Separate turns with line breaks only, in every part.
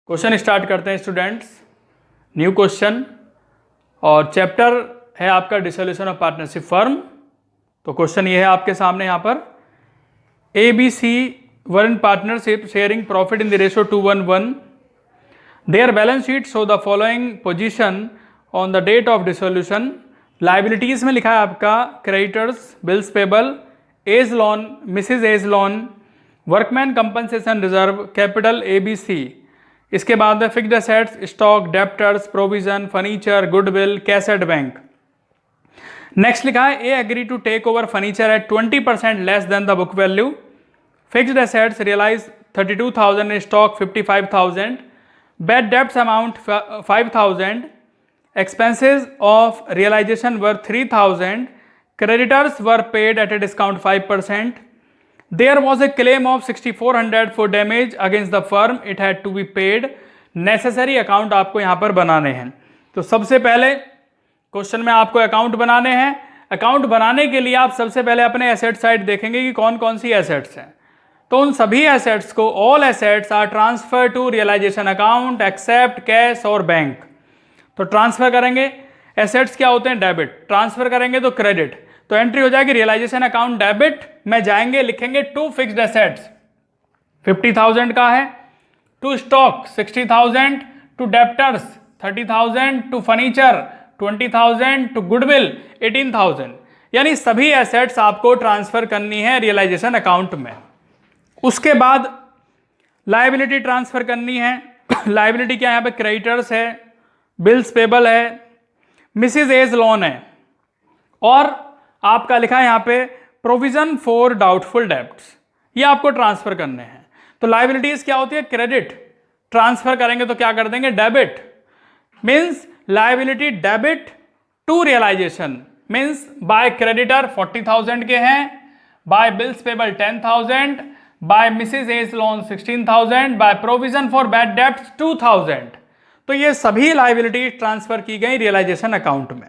Question start करते हैं students. New question और चैप्टर है आपका डिसोल्यूशन ऑफ पार्टनरशिप फर्म। तो क्वेश्चन ये है आपके सामने यहाँ पर, ABC were in partnership sharing profit in the ratio 2:1. Their balance sheet show the following position on the date of dissolution. Liabilities में लिखा है आपका creditors, bills payable, A's loan, Mrs A's loan, workman compensation reserve, capital ABC. इसके बाद है fixed assets, stock, debtors, provision, furniture, goodwill, cash at bank. Next लिखा है A agree to take over furniture at 20% less than the book value. Fixed assets realise 32,000, in stock 55,000, bad debts amount 5,000, expenses of realization were 3,000, creditors were paid at a discount 5%. There was a claim of 6,400 for damage against the firm, it had to be paid. Necessary account आपको यहाँ पर बनाने हैं. तो सबसे पहले question में आपको अकाउंट बनाने हैं. अकाउंट बनाने के लिए आप सबसे पहले अपने एसेट साइड देखेंगे कि कौन कौन सी एसेट्स हैं. तो उन सभी एसेट्स को, all assets are transfer to realisation account except cash और बैंक. तो ट्रांसफर करेंगे, एसेट्स क्या होते हैं, डेबिट. ट्रांसफर करेंगे तो क्रेडिट. तो एंट्री हो जाएगी रियलाइजेशन अकाउंट डेबिट में जाएंगे, लिखेंगे टू फिक्स्ड एसेट्स 50,000 का है, to stock 60,000, to debtors 30,000, to furniture 20,000, to goodwill 18,000. यानी सभी एसेट्स आपको ट्रांसफर करनी है रियलाइजेशन अकाउंट में. उसके बाद लायबिलिटी ट्रांसफर करनी है. लायबिलिटी क्या है, यहाँ पे क्रेडिटर्स है, बिल्स पेबल है, मिसिज एज लोन है, और आपका लिखा है यहाँ पे प्रोविजन फॉर डाउटफुल डेब्ट्स. ये आपको ट्रांसफर करने हैं. तो लायबिलिटीज क्या होती है, क्रेडिट. ट्रांसफर करेंगे तो क्या कर देंगे, debit. Means liability debit to realisation. Means by creditor 40,000 के हैं, by bills payable 10,000, by Mrs A's loan 16,000, by provision for bad debts 2,000. तो ये सभी लायबिलिटी ट्रांसफर की गई रियलाइजेशन अकाउंट में.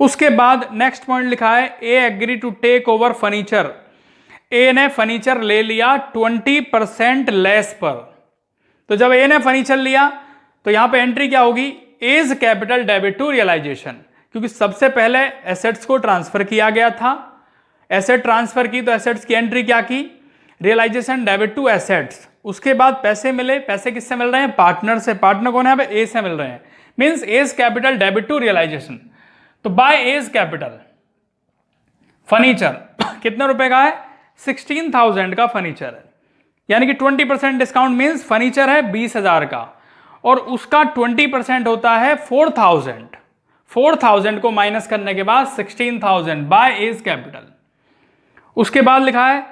उसके बाद नेक्स्ट पॉइंट लिखा है A agree to take over furniture. A ने फर्नीचर ले लिया 20% लेस पर. तो जब ए ने फर्नीचर लिया तो यहां पे एंट्री क्या होगी, A's capital debit to realisation, क्योंकि सबसे पहले एसेट्स को ट्रांसफर किया गया था. एसेट ट्रांसफर की तो एसेट्स की एंट्री क्या की, रियलाइजेशन डेबिट टू एसेट्स. उसके बाद पैसे मिले. पैसे किससे मिल रहे हैं, पार्टनर से. पार्टनर कौन है यहाँ पे, ए से मिल रहे हैं. Means A's capital debit to realisation. तो बाय एज कैपिटल फर्नीचर कितने रुपए का है, 16,000 का फर्नीचर है. यानी कि 20% डिस्काउंट मीन्स फर्नीचर है 20,000 का, और उसका 20% होता है 4,000. 4,000 को माइनस करने के बाद 16,000 बाय एज कैपिटल. उसके बाद लिखा है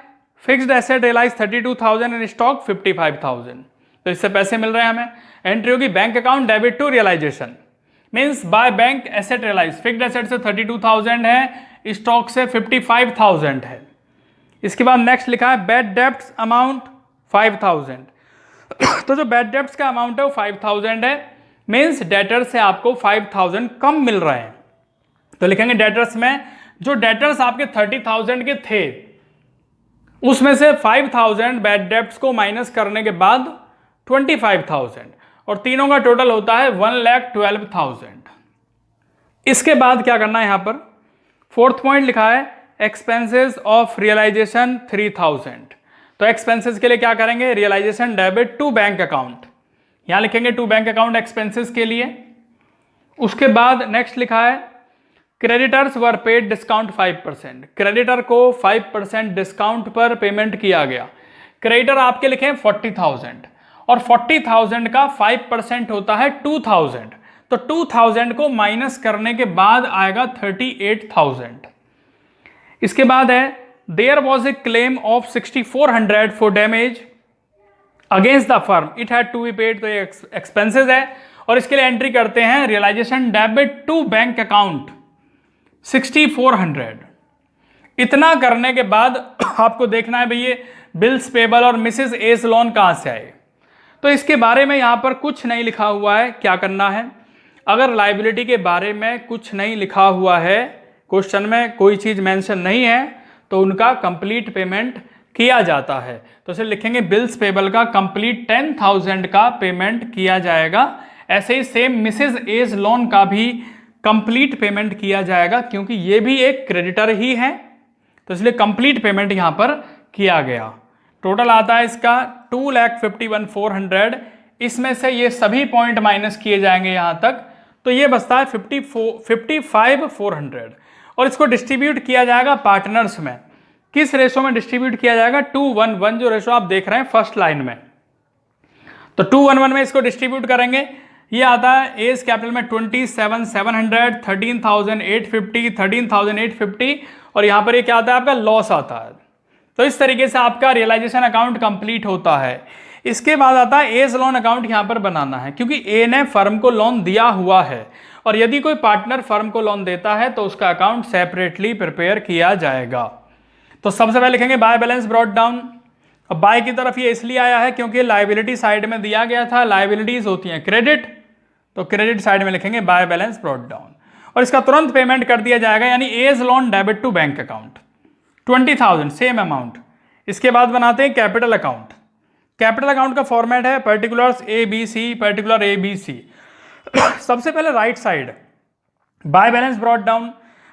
fixed asset realise 32,000, in stock 55,000. तो इससे पैसे मिल रहे हैं हमें. एंट्री होगी bank account debit to realisation. Means by bank asset realise. Fixed asset से 32,000 है, स्टॉक से 55,000 है. इसके बाद नेक्स्ट लिखा है बैड डेब्ट्स अमाउंट 5,000. तो जो बैड डेब्ट्स का अमाउंट है वो 5,000 है. मीन्स डेटर्स से आपको 5,000 कम मिल रहे हैं. तो लिखेंगे डेटर्स में, जो डेटर्स आपके 30,000 के थे उसमें से 5,000 बैड डेब्ट्स को माइनस करने के बाद 25,000, और तीनों का टोटल होता है 1,12,000. इसके बाद क्या करना है, यहां पर फोर्थ पॉइंट लिखा है एक्सपेंसेस ऑफ रियलाइजेशन 3,000. तो एक्सपेंसेस के लिए क्या करेंगे, realisation debit to bank account. यहां लिखेंगे टू बैंक अकाउंट एक्सपेंसेस के लिए. उसके बाद नेक्स्ट लिखा है क्रेडिटर्स वर पेड डिस्काउंट 5%. क्रेडिटर को 5% डिस्काउंट पर पेमेंट किया गया. क्रेडिटर आपके लिखे 40,000, और 40,000 का 5% होता है 2,000. तो 2,000 को माइनस करने के बाद आएगा 38,000. इसके बाद है there was a claim of 6,400 for damage against the firm, it had to be paid. तो ये एक्सपेंसेस है, और इसके लिए एंट्री करते हैं realisation debit to bank account 6,400. इतना करने के बाद आपको देखना है भैया बिल्स पेबल और मिसिज एज लोन कहां से आए. तो इसके बारे में यहां पर कुछ नहीं लिखा हुआ है. क्या करना है, अगर लायबिलिटी के बारे में कुछ नहीं लिखा हुआ है, क्वेश्चन में कोई चीज मेंशन नहीं है, तो उनका कंप्लीट पेमेंट किया जाता है। तो इसे लिखेंगे बिल्स पेबल का कंप्लीट 10,000 का पेमेंट किया जाएगा। ऐसे ही सेम मिसेज एज लोन का भी कंप्लीट पेमेंट किया जाएगा, क्योंकि ये भी एक क्रेडिटर ही है, तो इसलिए कंप्लीट पेमेंट यहां पर किया गया। टोटल आता है इसका 2,51,400। इसमें से ये सभी पॉइंट माइनस किए जाएंगे यहां तक, तो ये बचता है 55,400। और इसको डिस्ट्रीब्यूट किया जाएगा पार्टनर्स में। किस रेशो में डिस्ट्रीब्यूट किया जाएगा? 2:1, जो रेशो आप देख रहे हैं फर्स्ट लाइन में। तो 2:1 में इसको डिस्ट्रीब्यूट करेंगे। ये आता है एज कैपिटल में 27,700, 13,850, 13,850, और यहां पर ये क्या आता है? आपका लॉस आता है। तो इस तरीके से आपका रियलाइजेशन अकाउंट कंप्लीट होता है। इसके बाद आता है एज लोन अकाउंट यहां पर बनाना है, क्योंकि ए ने फर्म को लोन दिया हुआ है, और यदि कोई पार्टनर फर्म को लोन देता है तो उसका अकाउंट सेपरेटली प्रिपेयर किया जाएगा। तो सबसे पहले लिखेंगे बाय बैलेंस ब्रॉट डाउन। अब बाय की तरफ ये इसलिए आया है क्योंकि लायबिलिटी साइड में दिया गया था, लायबिलिटीज होती हैं क्रेडिट, तो क्रेडिट साइड में लिखेंगे बाय बैलेंस ब्रॉट डाउन, और इसका तुरंत पेमेंट कर दिया जाएगा, यानी A's loan debit to bank account 20,000 same amount. इसके बाद बनाते हैं कैपिटल अकाउंट। कैपिटल अकाउंट का फॉर्मेट है पर्टिकुलर्स ABC, पर्टिकुलर ABC। सबसे पहले right side by balance brought down.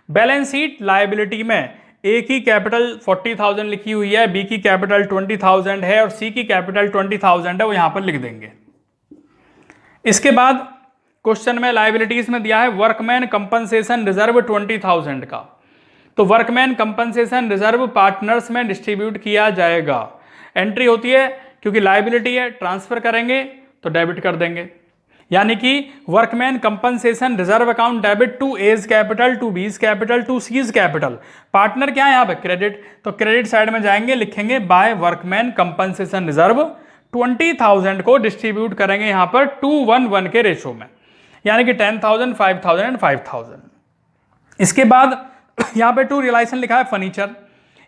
Balance sheet liability में ए की कैपिटल 40,000 लिखी हुई है, बी की कैपिटल 20,000 है, और सी की कैपिटल 20,000 है, वो यहां पर लिख देंगे। इसके बाद क्वेश्चन में लायबिलिटीज में दिया है वर्कमैन कंपनसेशन रिजर्व 20,000 का। तो वर्कमैन कंपनसेशन रिजर्व पार्टनर्स में डिस्ट्रीब्यूट किया जाएगा। एंट्री होती है क्योंकि लायबिलिटी है, ट्रांसफर करेंगे तो डेबिट कर देंगे, यानी कि workman compensation reserve account debit to A's capital, to B's capital, to C's capital. Partner क्या है यहाँ पे? क्रेडिट। तो क्रेडिट साइड में जाएंगे, लिखेंगे बाय वर्कमैन कंपनसेशन रिजर्व 20,000 को डिस्ट्रीब्यूट करेंगे यहां पर 2:1 के रेशो में, यानी कि 10,000, 5,000 एंड 5,000। इसके बाद यहां पे टू रियलाइजेशन लिखा है फर्नीचर।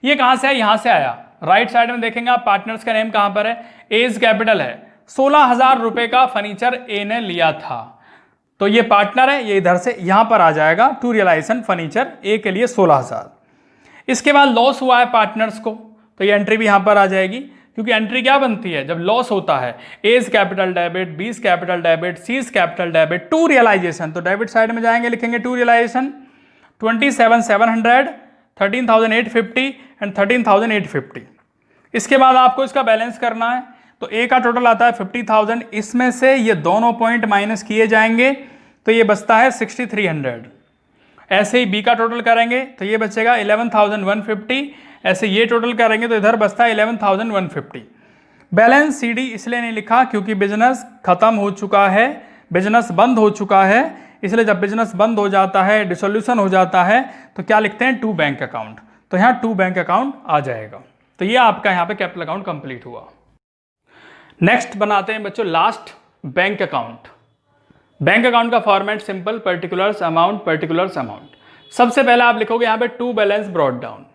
ये कहां से है? यहां से आया। राइट साइड में देखेंगे आप, पार्टनर्स का नेम कहां पर है? एज कैपिटल है। 16,000 रुपए का फर्नीचर ए ने लिया था, तो ये पार्टनर है, ये इधर से यहां पर आ जाएगा। टू रियलाइजेशन फर्नीचर ए के लिए 16,000। इसके बाद लॉस हुआ है पार्टनर्स को, तो ये एंट्री भी यहां पर आ जाएगी, क्योंकि एंट्री क्या बनती है जब लॉस होता है? A's capital debit, B's capital debit, C's capital debit, to realisation. तो डेबिट साइड में जाएंगे, लिखेंगे टू रियलाइजेशन 27,700, 13,850 एंड 13,850। इसके बाद आपको इसका बैलेंस करना है। तो ए का टोटल आता है 50,000, इसमें से ये दोनों पॉइंट माइनस किए जाएंगे, तो ये बचता है 6,300। ऐसे ही बी का टोटल करेंगे तो ये बचेगा 11,150। ऐसे ये टोटल करेंगे तो इधर बचता है 11,150। बैलेंस CD इसलिए नहीं लिखा क्योंकि बिजनेस खत्म हो चुका है, बिजनेस बंद हो चुका है, इसलिए जब बिजनेस बंद हो जाता है, डिसोल्यूशन हो जाता है, तो क्या लिखते हैं? To bank account. तो यहाँ टू बैंक अकाउंट आ जाएगा। तो ये आपका यहाँ पे कैपिटल अकाउंट कंप्लीट हुआ। नेक्स्ट बनाते हैं बच्चों last bank account. Bank account का format simple, particulars amount, particulars amount. सबसे पहले आप लिखोगे यहाँ पे to balance brought down.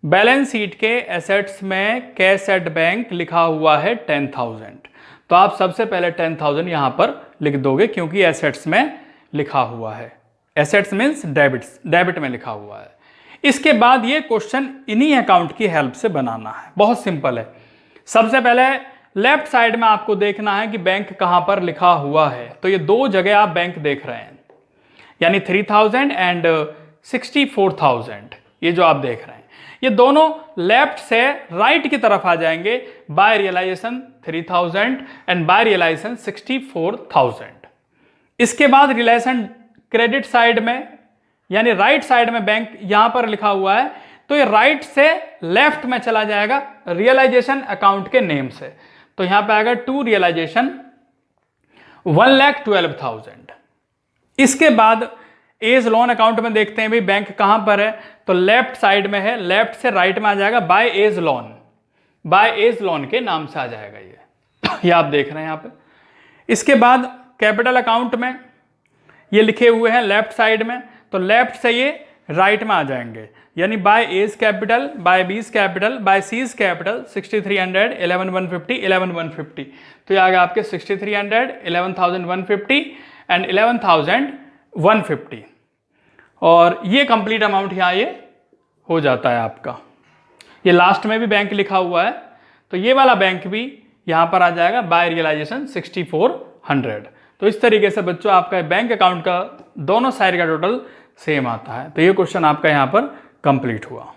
Balance sheet के एसेट्स में कैश एट बैंक लिखा हुआ है 10,000, तो आप सबसे पहले 10,000 यहां पर लिख दोगे, क्योंकि एसेट्स में लिखा हुआ है। एसेट्स मीन्स डेबिट्स, डेबिट में लिखा हुआ है। इसके बाद ये क्वेश्चन इन्हीं अकाउंट की हेल्प से बनाना है, बहुत सिंपल है। सबसे पहले लेफ्ट साइड में आपको देखना है कि बैंक कहां पर लिखा हुआ है। तो ये दो जगह आप बैंक देख रहे हैं, यानी 3,000 एंड 64,000, ये जो आप देख रहे हैं, ये दोनों लेफ्ट से राइट की तरफ आ जाएंगे। By realisation 3,000 and by realisation 64,000। इसके बाद रियलाइजेशन क्रेडिट साइड में, यानी राइट साइड में बैंक यहां पर लिखा हुआ है, तो ये राइट से लेफ्ट में चला जाएगा रियलाइजेशन अकाउंट के नेम से। तो यहां पे आएगा टू रियलाइजेशन 1,12,000। इसके बाद एज लोन अकाउंट में देखते हैं भाई बैंक कहां पर है, तो लेफ्ट साइड में है, लेफ्ट से राइट में आ जाएगा by A's loan, by A's loan के नाम से आ जाएगा ये आप देख रहे हैं यहां पे। इसके बाद कैपिटल अकाउंट में ये लिखे हुए हैं लेफ्ट साइड में, तो लेफ्ट से ये राइट में आ जाएंगे, यानी by A's capital, by B's capital, by C's capital 6,300, 11,150, 11,150। तो ये आ गया आपके 6,300, 11,150 एंड 11,150, और ये कंप्लीट अमाउंट यहाँ ये हो जाता है आपका। ये लास्ट में भी बैंक लिखा हुआ है, तो ये वाला बैंक भी यहाँ पर आ जाएगा बाय रियलाइजेशन 6400। तो इस तरीके से बच्चों आपका बैंक अकाउंट का दोनों साइड का टोटल सेम आता है। तो ये क्वेश्चन आपका यहाँ पर कंप्लीट हुआ।